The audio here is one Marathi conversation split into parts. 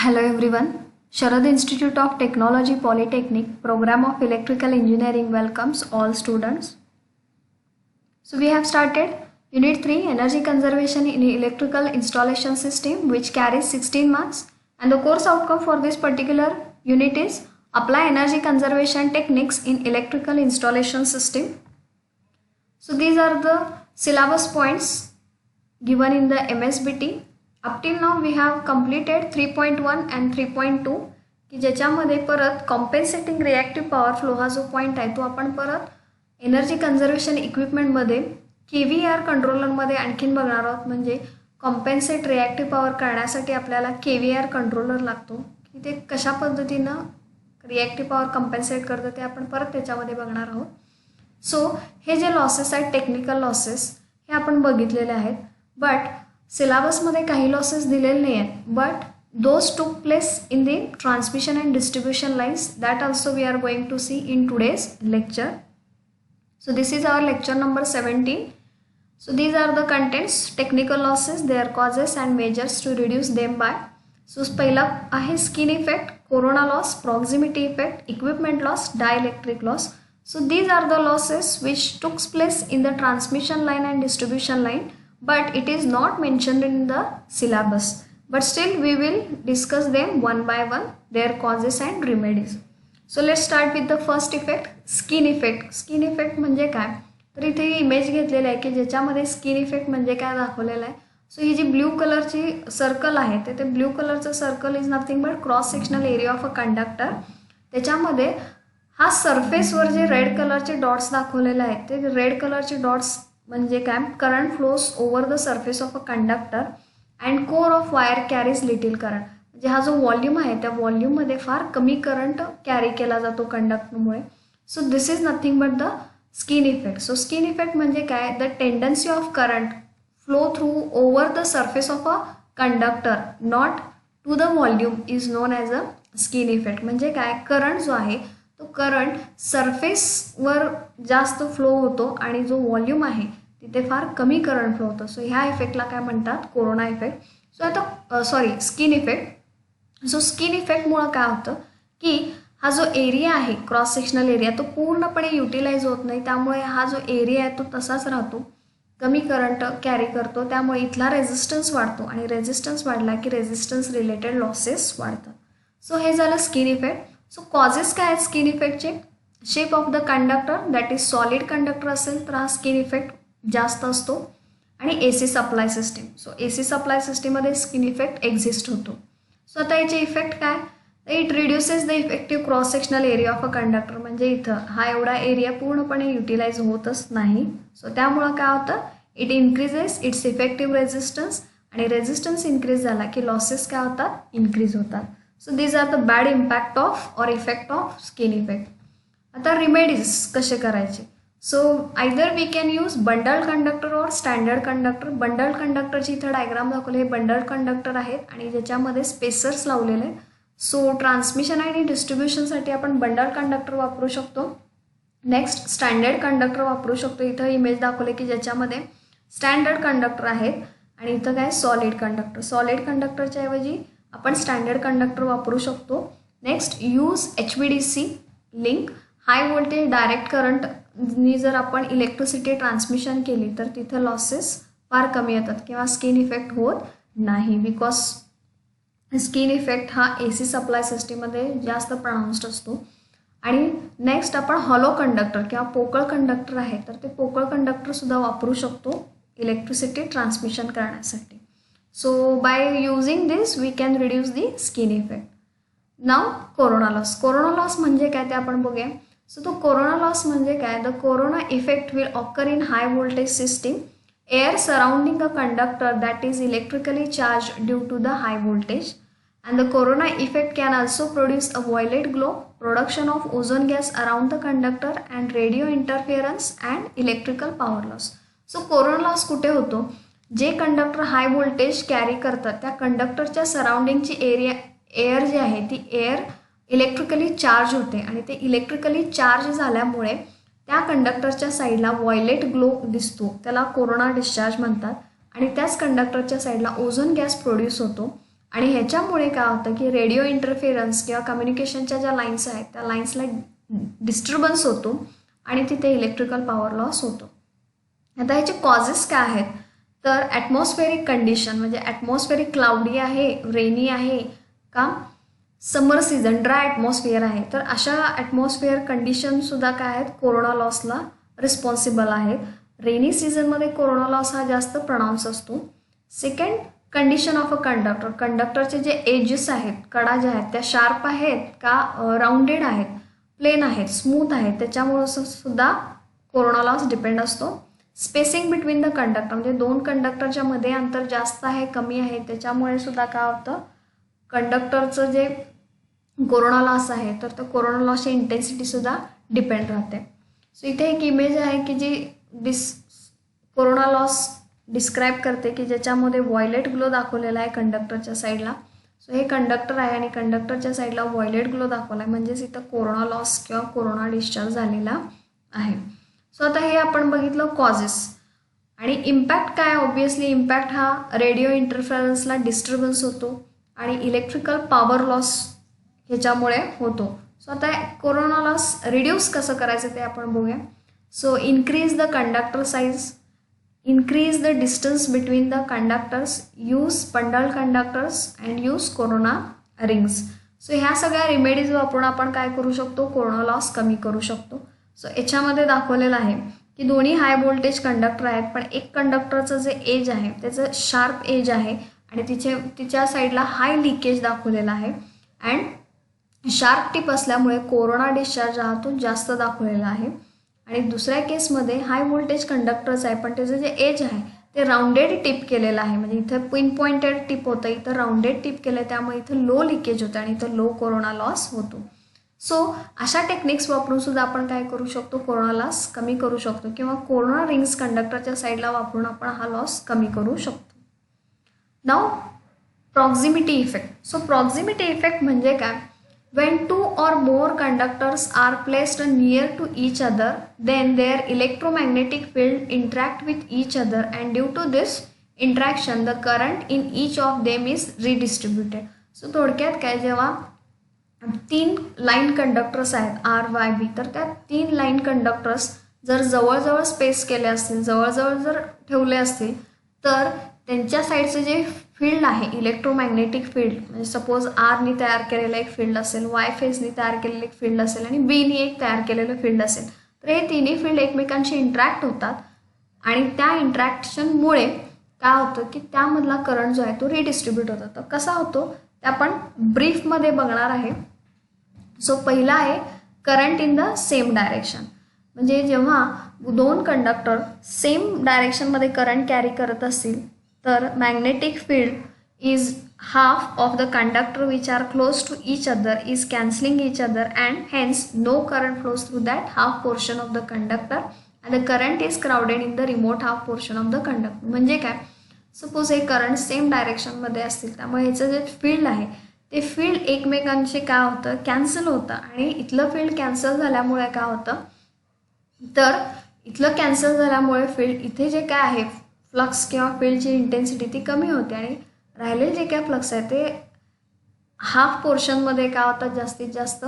Hello everyone. Sharad Institute of Technology Polytechnic Program of Electrical Engineering welcomes all students. So we have started Unit 3 Energy Conservation in Electrical Installation System, which carries 16 marks, and the course outcome for this particular unit is Apply Energy Conservation Techniques in Electrical Installation System. So these are the syllabus points given in the MSBT. Up till now we have completed 3.1 and 3.2 की ज्याच्यामध्ये परत कॉम्पेन्सेटिंग रिॲक्टिव्ह पॉवर फ्लो हा जो पॉइंट आहे तो आपण परत एनर्जी कन्झर्वेशन इक्विपमेंटमध्ये KVAR कंट्रोलरमध्ये आणखीन बघणार आहोत. म्हणजे कॉम्पेन्सेट रिॲक्टिव्ह पॉवर करण्यासाठी आपल्याला KVAR कंट्रोलर लागतो की ते कशा पद्धतीनं रिॲक्टिव्ह पॉवर कॉम्पेन्सेट करतं ते आपण परत त्याच्यामध्ये बघणार आहोत. सो हे जे लॉसेस आहेत टेक्निकल लॉसेस हे आपण बघितलेले आहेत. बट सिलेबसमध्ये काही लॉसेस दिलेले नाही आहेत. But those took place in the transmission and distribution lines that also we are going to see in today's lecture. So this is our lecture number 17. So these are the contents: technical losses, their causes and measures to reduce them by. So पहिला आहे skin effect, corona loss, proximity effect, equipment loss, dielectric loss. So these are the losses which took place in the transmission line and distribution line, but it is not mentioned in the syllabus. But still we will discuss them one by one, their causes and remedies. So let's start with the first effect, skin effect. Skin effect म्हणजे काय, तर इथे इमेज घेतलेली आहे की ज्याच्यामध्ये स्किन इफेक्ट म्हणजे काय दाखवलेलं आहे. सो ही जी ब्ल्यू कलरची सर्कल आहे ते ब्ल्यू कलरचं circle is nothing but cross sectional area of a conductor. त्याच्यामध्ये हा सरफेसवर जे रेड कलरचे डॉट्स दाखवलेले आहेत ते रेड कलरचे डॉट्स म्हणजे काय, current flows over the surface of a conductor and core of wire carries little current. म्हणजे हा जो व्हॉल्यूम आहे त्या व्हॉल्यूममध्ये फार कमी करंट कॅरी केला जातो कंडक्टरमुळे. So this is nothing but the skin effect. So skin effect म्हणजे काय, the tendency of current flow through over the surface of a conductor not to the volume is known as a skin effect. म्हणजे काय, करंट जो आहे तो करंट सरफेसवर जास्त फ्लो होतो आणि जो व्हॉल्यूम आहे तिथे फार कमी करंट फ्लो होतो. सो ह्या इफेक्टला काय म्हणतात, कोरोना इफेक्ट. सो आता स्किन इफेक्ट. सो स्किन इफेक्टमुळं काय होतं की हा जो एरिया आहे क्रॉस सेक्शनल एरिया तो पूर्णपणे युटिलाइज होत नाही. त्यामुळे हा जो एरिया आहे तो तसाच राहतो, कमी करंट कॅरी करतो. त्यामुळे इथला रेझिस्टन्स वाढतो आणि रेझिस्टन्स वाढला की रेझिस्टन्स रिलेटेड लॉसेस वाढतात. सो हे झालं स्किन इफेक्ट. सो कॉजेस काय आहेत स्किन इफेक्टचे, shape of the conductor that is solid conductor असेल तर हा स्किन इफेक्ट जास्त असतो. आणि AC supply system. So AC supply सिस्टीममध्ये स्किन इफेक्ट एक्झिस्ट होतो. सो आता याचे इफेक्ट काय, it reduces the effective cross sectional area of a conductor. म्हणजे इथं हा एवढा एरिया पूर्णपणे युटिलाइज होतच नाही. सो त्यामुळं काय होतं, it increases its effective resistance आणि रेझिस्टन्स इन्क्रीज झाला की लॉसेस काय होतात, इन्क्रीज होतात. So these are the bad impact of or effect of skin effect. आता रिमेडीज कसे करायचे. So either we can use bundled conductor or standard conductor. Bundled कंडक्टरची इथं डायग्राम दाखवले, हे बंडल्ड कंडक्टर आहेत आणि ज्याच्यामध्ये स्पेसर्स लावलेले. सो ट्रान्समिशन आणि डिस्ट्रीब्युशनसाठी आपण बंडल्ड कंडक्टर वापरू शकतो. नेक्स्ट स्टँडर्ड कंडक्टर वापरू शकतो. इथं इमेज दाखवले की ज्याच्यामध्ये स्टँडर्ड कंडक्टर आहेत आणि इथं काय सॉलिड कंडक्टर. सॉलिड कंडक्टरच्या ऐवजी आपण स्टँडर्ड कंडक्टर वापरू शकतो. Next use HVDC link. High voltage direct करंटनी जर आपण इलेक्ट्रिसिटी ट्रान्समिशन केली तर तिथं लॉसेस फार कमी येतात किंवा स्किन इफेक्ट होत नाही. बिकॉज स्किन इफेक्ट हा AC सप्लाय सिस्टीममध्ये जास्त प्रोनाऊन्स्ड असतो. आणि नेक्स्ट आपण हॉलो कंडक्टर किंवा पोकळ कंडक्टर आहे तर ते पोकळ कंडक्टरसुद्धा वापरू शकतो इलेक्ट्रिसिटी ट्रान्समिशन करण्यासाठी. So by using this we can reduce the skin effect. Now corona loss. Corona loss म्हणजे काय ते आपण बघूया. सो तो कोरोना लॉस म्हणजे काय, the corona effect will occur in high voltage system air surrounding a conductor that is electrically charge due to the high voltage. and the corona effect can also produce a violet glow, production of ozone gas around the conductor and radio interference and electrical power loss. So corona loss कुठे होतो, जे कंडक्टर हाय व्होल्टेज कॅरी करतात त्या कंडक्टरच्या सराउंडिंगची एअर जी आहे ती एअर इलेक्ट्रिकली चार्ज होते आणि ते इलेक्ट्रिकली चार्ज झाल्यामुळे त्या कंडक्टरच्या साईडला व्हायलेट ग्लो दिसतो, त्याला कोरोना डिस्चार्ज म्हणतात. आणि त्याच कंडक्टरच्या साईडला ओझोन गॅस प्रोड्यूस होतो आणि ह्याच्यामुळे काय होतं की रेडिओ इंटरफेरन्स किंवा कम्युनिकेशनच्या ज्या लाईन्स आहेत त्या लाईन्सला डिस्टर्बन्स होतो आणि तिथे इलेक्ट्रिकल पॉवर लॉस होतो. आता ह्याचे कॉजेस काय आहेत तर ॲटमॉस्फेरिक कंडिशन, म्हणजे ॲटमॉस्फेरिक क्लाउडी आहे, रेनी आहे का समर सीझन ड्राय ॲटमॉस्फिअर आहे, तर अशा ॲटमॉस्फिअर कंडिशनसुद्धा काय आहेत कोरोना लॉसला रिस्पॉन्सिबल आहेत. रेनी सीझनमध्ये कोरोना लॉस हा जास्त प्रोनाऊन्स असतो. Second, condition of a conductor, कंडक्टरचे जे एजेस आहेत, कडा ज्या आहेत त्या शार्प आहेत का राऊंडेड आहेत, प्लेन आहेत, स्मूथ आहेत, त्याच्यामुळं सुद्धा कोरोना लॉस डिपेंड असतो. स्पेसिंग बिटवीन द कंडक्टर, म्हणजे दोन कंडक्टरच्या मध्ये अंतर जास्त आहे कमी आहे त्याच्यामुळे सुद्धा काय होतं कंडक्टरचं जे कोरोना लॉस आहे तर तो कोरोना लॉसची इंटेन्सिटीसुद्धा डिपेंड राहते. सो इथे एक इमेज आहे की जी कोरोना लॉस डिस्क्राईब करते की ज्याच्यामध्ये व्हायलेट ग्लो दाखवलेला आहे कंडक्टरच्या साईडला. सो हे कंडक्टर आहे आणि कंडक्टरच्या साईडला व्हायलेट ग्लो दाखवला आहे, म्हणजेच इथं कोरोना लॉस किंवा कोरोना डिस्चार्ज झालेला आहे. सो आता हे आपण बघितलं कॉजेस. आणि इम्पॅक्ट काय, ऑब्वियसली इम्पॅक्ट हा रेडिओ इंटरफरन्सला डिस्टर्बन्स होतो आणि इलेक्ट्रिकल पॉवर लॉस ह्याच्यामुळे होतो. सो आता कोरोना लॉस रिड्यूस कसं करायचं ते आपण बघूया. So increase the conductor size, increase the distance between the conductors, use bundle conductors and use corona rings. So ह्या सगळ्या रेमेडीज वापरून आपण काय करू शकतो कोरोना लॉस कमी करू शकतो. सो याच्यामध्ये दाखवलेलं आहे की दोन्ही हाय व्होल्टेज कंडक्टर आहेत, पण एक कंडक्टरचं जे एज आहे त्याचं शार्प एज आहे आणि तिच्या साईडला हाय लिकेज दाखवलेला आहे अँड शार्प टिप असल्यामुळे कोरोना डिस्चार्ज हा तो जास्त दाखवलेला आहे. आणि दुसऱ्या केसमध्ये हाय व्होल्टेज कंडक्टरच आहे पण त्याचं जे एज आहे ते राऊंडेड टिप केलेलं आहे, म्हणजे इथं पिन पॉइंटेड टिप होतं, इथं राऊंडेड टिप केलं आहे त्यामुळे इथं लो लिकेज होतं आणि इथं लो कोरोना लॉस होतो. सो अशा टेक्निक्स वापरून सुद्धा आपण काय करू शकतो कोरोना लॉस कमी करू शकतो किंवा कोरोना रिंग्स कंडक्टरच्या साईडला वापरून आपण हा लॉस कमी करू शकतो. नाव proximity effect. So proximity effect म्हणजे काय, when two or more conductors are placed near to each other, then their electromagnetic field interact with each other and due to this interaction the current in each of them is redistributed. So थोडक्यात काय, जेव्हा 3 लाईन कंडक्टर्स आहेत RYB, तर त्या 3 लाईन कंडक्टर्स जर जवळजवळ स्पेस केले असतील, जवळजवळ जर ठेवले असतील तर त्यांच्या साईडचं जे फील्ड आहे इलेक्ट्रोमॅग्नेटिक फील्ड, म्हणजे सपोज आरनी तयार केलेलं एक फील्ड असेल, वाय फेजनी तयार केलेलं एक फील्ड असेल आणि बीनी एक तयार केलेलं फील्ड असेल, तर हे तिन्ही फील्ड एकमेकांशी इंटरॅक्ट होतात आणि त्या इंटरॅक्शनमुळे काय होतं की त्यामधला करंट जो आहे तो रिडिस्ट्रीब्यूट होतो. तर कसा होतो ते आपण ब्रीफमध्ये बघणार आहे. सो पहिला आहे current in the same direction, म्हणजे जेव्हा दोन कंडक्टर सेम डायरेक्शनमध्ये करंट कॅरी करत असतील तर magnetic field is half of the conductor which are close to each other is cancelling each other and hence no current flows through that half portion of the conductor and the current is crowded in the remote half portion of the conductor. म्हणजे काय, सपोज हे करंट सेम डायरेक्शनमध्ये असतील त्यामुळे ह्याचं जे फील्ड आहे ते फील्ड एकमेकांशी काय होतं कॅन्सल होतं आणि इथलं फील्ड कॅन्सल झाल्यामुळे काय होतं तर इथलं कॅन्सल झाल्यामुळे फील्ड इथे जे काय आहे फ्लक्स किंवा फील्डची इंटेन्सिटी ती कमी होते आणि राहिलेले जे काय फ्लक्स आहे ते हाफ पोर्शनमध्ये काय होतात जास्तीत जास्त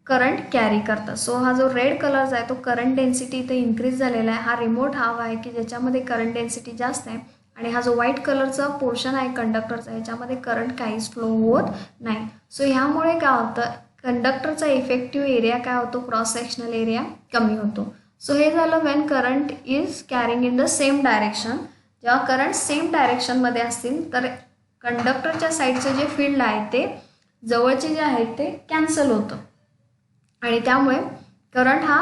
करंट कॅरी करतात. सो हा जो रेड कलरचा आहे तो करंट डेन्सिटी इथे इन्क्रीज झालेला आहे, हा रिमोट हाफ आहे की ज्याच्यामध्ये करंट डेन्सिटी जास्त आहे आणि हा जो व्हाईट कलरचा पोर्शन आहे कंडक्टरचा ह्याच्यामध्ये करंट काहीच फ्लो होत नाही. सो ह्यामुळे काय होतं कंडक्टरचा इफेक्टिव्ह एरिया काय होतो क्रॉस सेक्शनल एरिया कमी होतो. सो हे झालं when current is carrying in the same direction. जेव्हा करंट सेम डायरेक्शनमध्ये असतील तर कंडक्टरच्या साईडचं जे फील्ड आहे ते जवळचे जे आहेत ते कॅन्सल होतं आणि त्यामुळे करंट हा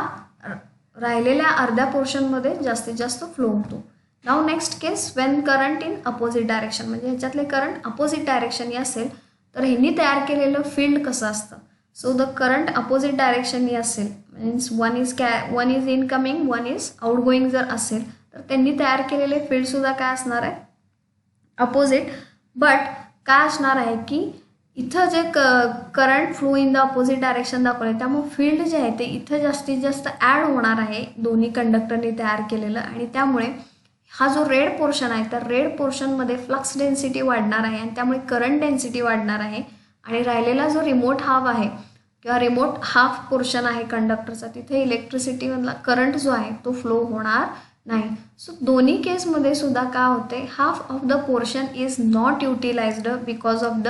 राहिलेल्या अर्ध्या पोर्शनमध्ये जास्तीत जास्त फ्लो होतो. Now next case when current in opposite direction, म्हणजे ह्याच्यातले करंट अपोजिट डायरेक्शननी असेल तर ह्यांनी तयार केलेलं फील्ड कसं असतं. सो द करंट अपोजिट डायरेक्शननी असेल means one is incoming one is outgoing जर असेल तर त्यांनी तयार केलेले फील्डसुद्धा काय असणार आहे अपोजिट. बट काय असणार आहे की इथं जे current flow in the opposite direction दाखवलं आहे त्यामुळे फील्ड जे आहे ते इथं जास्तीत जास्त ॲड होणार आहे दोन्ही कंडक्टरनी तयार केलेलं आणि त्यामुळे हा जो रेड पोर्शन आहे तर रेड पोर्शनमध्ये फ्लक्स डेन्सिटी वाढणार आहे आणि त्यामुळे करंट डेन्सिटी वाढणार आहे. आणि राहिलेला जो रिमोट हाफ आहे किंवा रिमोट हाफ पोर्शन आहे कंडक्टरचा तिथे इलेक्ट्रिसिटीमधला करंट जो आहे तो फ्लो होणार नाही. सो दोन्ही केसमध्ये सुद्धा काय होते, half of the portion is not utilized because of the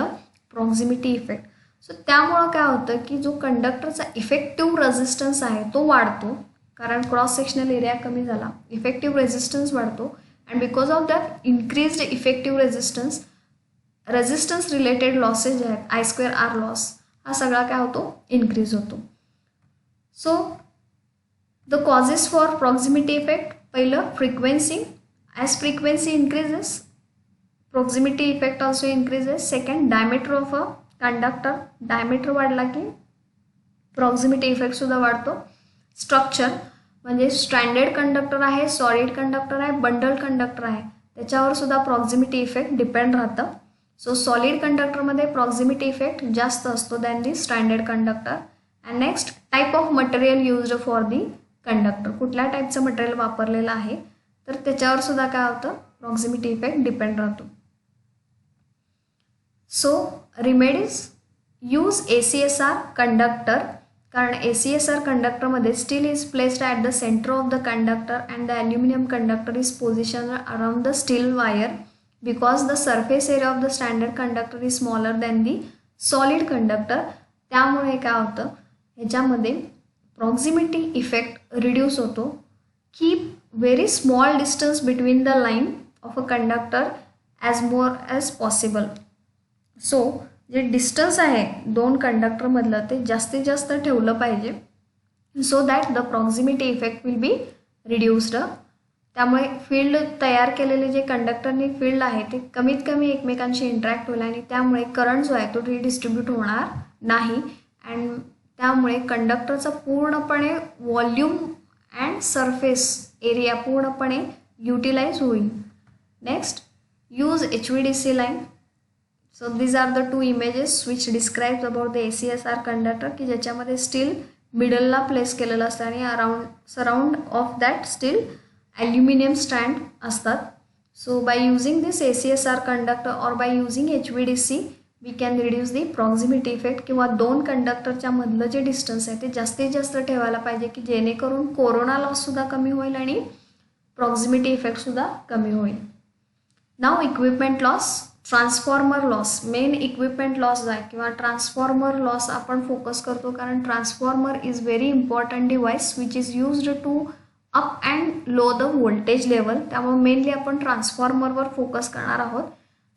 proximity effect. So त्यामुळं काय होतं की जो कंडक्टरचा इफेक्टिव्ह रेझिस्टन्स आहे तो वाढतो कारण क्रॉस सेक्शनल एरिया कमी झाला, इफेक्टिव्ह रेझिस्टन्स वाढतो. And because of that increased effective resistance related losses जे आहेत I²R लॉस हा सगळा काय होतो, इन्क्रीज होतो. So the causes for proximity effect, पहिलं frequency, as frequency increases proximity effect also increases. Second diameter of a conductor, diameter वाढला की प्रॉक्झिमिटी इफेक्टसुद्धा वाढतो. स्ट्रक्चर म्हणजे स्ट्रँडेड कंडक्टर आहे, सॉलिड कंडक्टर आहे, बंडल कंडक्टर आहे, त्याच्यावर सुद्धा प्रॉक्झिमिटी इफेक्ट डिपेंड राहतं. सो सॉलिड कंडक्टरमध्ये प्रॉक्झिमिटी इफेक्ट जास्त असतो than the standard conductor. And next type of material used for the conductor, कुठल्या टाईपचं मटेरियल वापरलेलं आहे तर त्याच्यावर सुद्धा काय होतं, प्रॉक्झिमिटी इफेक्ट डिपेंड राहतो. So remedies, use ACSR conductor, कारण ACSR कंडक्टरमध्ये steel is placed at the centre of the conductor and the aluminium conductor is position around the steel wire because the surface area of the standard conductor is smaller than the solid conductor. त्यामुळे काय होतं, ह्याच्यामध्ये प्रॉक्झिमिटी इफेक्ट रिड्यूस होतो. Keep very small distance between the line of a conductor as more as possible. So जे डिस्टन्स आहे दोन कंडक्टरमधलं ते जास्तीत जास्त ठेवलं पाहिजे so that the proximity effect will be reduced. त्यामुळे फील्ड तयार केलेले जे कंडक्टरनी फील्ड आहे ते कमीत कमी एकमेकांशी इंटरॅक्ट होईल आणि त्यामुळे करंट जो आहे तो रिडिस्ट्रीब्यूट होणार नाही. अँड त्यामुळे कंडक्टरचा पूर्णपणे व्हॉल्यूम अँड सरफेस एरिया पूर्णपणे युटिलाइज होईल. Next, use HVDC line. So these are the two images which describes about the ACSR conductor की ज्याच्यामध्ये स्टील मिडलला प्लेस केलेलं असतं आणि surround of that steel aluminium stand असतात. So by using this ACSR conductor or by using HVDC we can reduce the proximity effect. किंवा दोन कंडक्टरच्या मधलं जे डिस्टन्स आहे ते जास्तीत जास्त ठेवायला पाहिजे की जेणेकरून कोरोना लॉससुद्धा कमी होईल आणि प्रॉक्झिमिटी इफेक्टसुद्धा कमी होईल. Now equipment loss, transformer loss, main equipment loss आहे किंवा ट्रान्सफॉर्मर लॉस आपण फोकस करतो कारण transformer is very important device which is used to up and low the voltage level. त्यामुळे मेनली आपण ट्रान्सफॉर्मरवर फोकस करणार आहोत.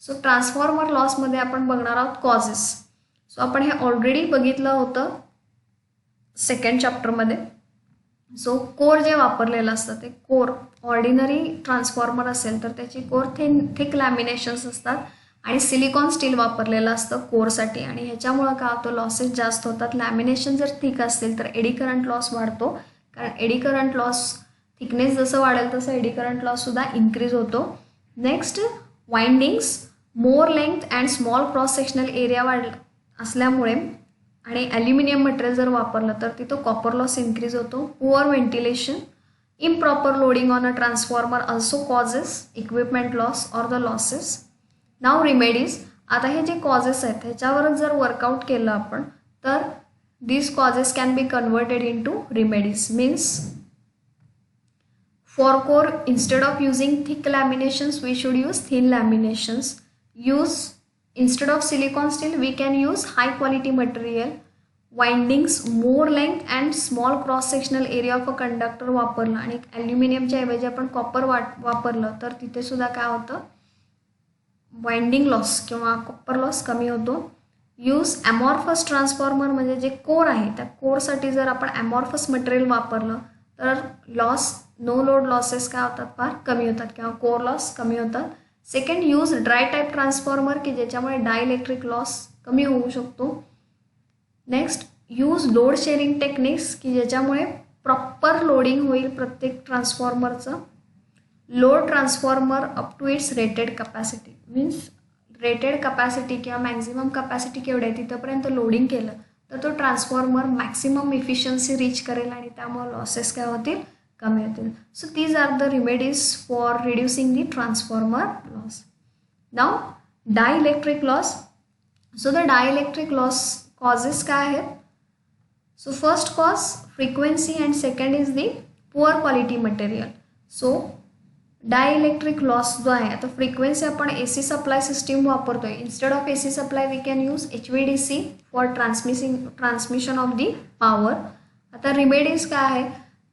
सो ट्रान्सफॉर्मर लॉसमध्ये आपण बघणार आहोत कॉजेस. सो आपण हे ऑलरेडी बघितलं होतं सेकंड चॅप्टरमध्ये. सो कोर जे वापरलेलं असतं ते कोर ऑर्डिनरी ट्रान्सफॉर्मर असेल तर त्याची कोर थिक लॅमिनेशन्स असतात आणि सिलिकॉन स्टील वापरलेलं असतं कोरसाठी आणि ह्याच्यामुळं काय होतं, लॉसेस जास्त होतात. लॅमिनेशन जर थिक असतील तर एडी करंट लॉस वाढतो कारण एडी करंट लॉस थिकनेस जसं वाढेल तसं एडी करंट लॉससुद्धा इन्क्रीज होतो. Next, windings, more length and small cross sectional area असल्यामुळे आणि ॲल्युमिनियम मटेरियल जर वापरलं तर तिथं कॉपर लॉस इन्क्रीज होतो. Poor ventilation, improper loading on a transformer also causes equipment loss or the losses. Now remedies, आता हे जे कॉजेस आहेत ह्याच्यावरच जर वर्कआउट केलं आपण तर these causes can be converted into remedies. Means for core instead of using thick laminations we should use thin laminations. Instead of silicon steel we can use high quality material. Windings, more length and small cross sectional area of a conductor वापरलं आणि ॲल्युमिनियमच्या ऐवजी आपण कॉपर वापरलं तर तिथे सुद्धा काय होतं, वाइंडिंग लॉस किंवा कॉपर लॉस कमी होतो. यूज ॲमॉर्फस ट्रान्सफॉर्मर म्हणजे जे कोर आहे त्या कोरसाठी जर आपण ॲमॉर्फस मटेरियल वापरलं तर लॉस, नो लोड लॉसेस काय होतात, फार कमी होतात किंवा कोर लॉस कमी होतात. Second, use dry type transformer की ज्याच्यामुळे डायइलेक्ट्रिक लॉस कमी होऊ शकतो. Next, use load sharing techniques की ज्याच्यामुळे प्रॉपर लोडिंग होईल प्रत्येक ट्रान्सफॉर्मरचं. Load transformer up to its rated capacity. Means rated capacity किंवा मॅक्झिमम कपॅसिटी केवढी आहे तिथंपर्यंत लोडिंग केलं तर तो ट्रान्सफॉर्मर मॅक्सिमम इफिशियन्सी रीच करेल आणि त्यामुळे लॉसेस काय होतील, कमी होतील. So these are the remedies for reducing the transformer loss. Now dielectric loss. So the dielectric loss causes काय आहेत? So first cause frequency and second is the poor quality material. So dielectric loss जो आहे, आता फ्रिक्वेन्सी आपण AC सप्लाय सिस्टीम वापरतोय. Instead of AC supply we can use HVDC for transmission of the power. आता रिमेडीज काय आहे,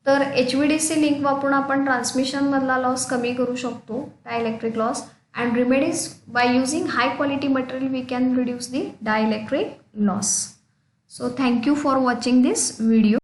तर HVDC लिंक वापरून आपण ट्रान्समिशनमधला लॉस कमी करू शकतो, dielectric loss. And remedies by using high quality material we can reduce the dielectric loss. So thank you for watching this video.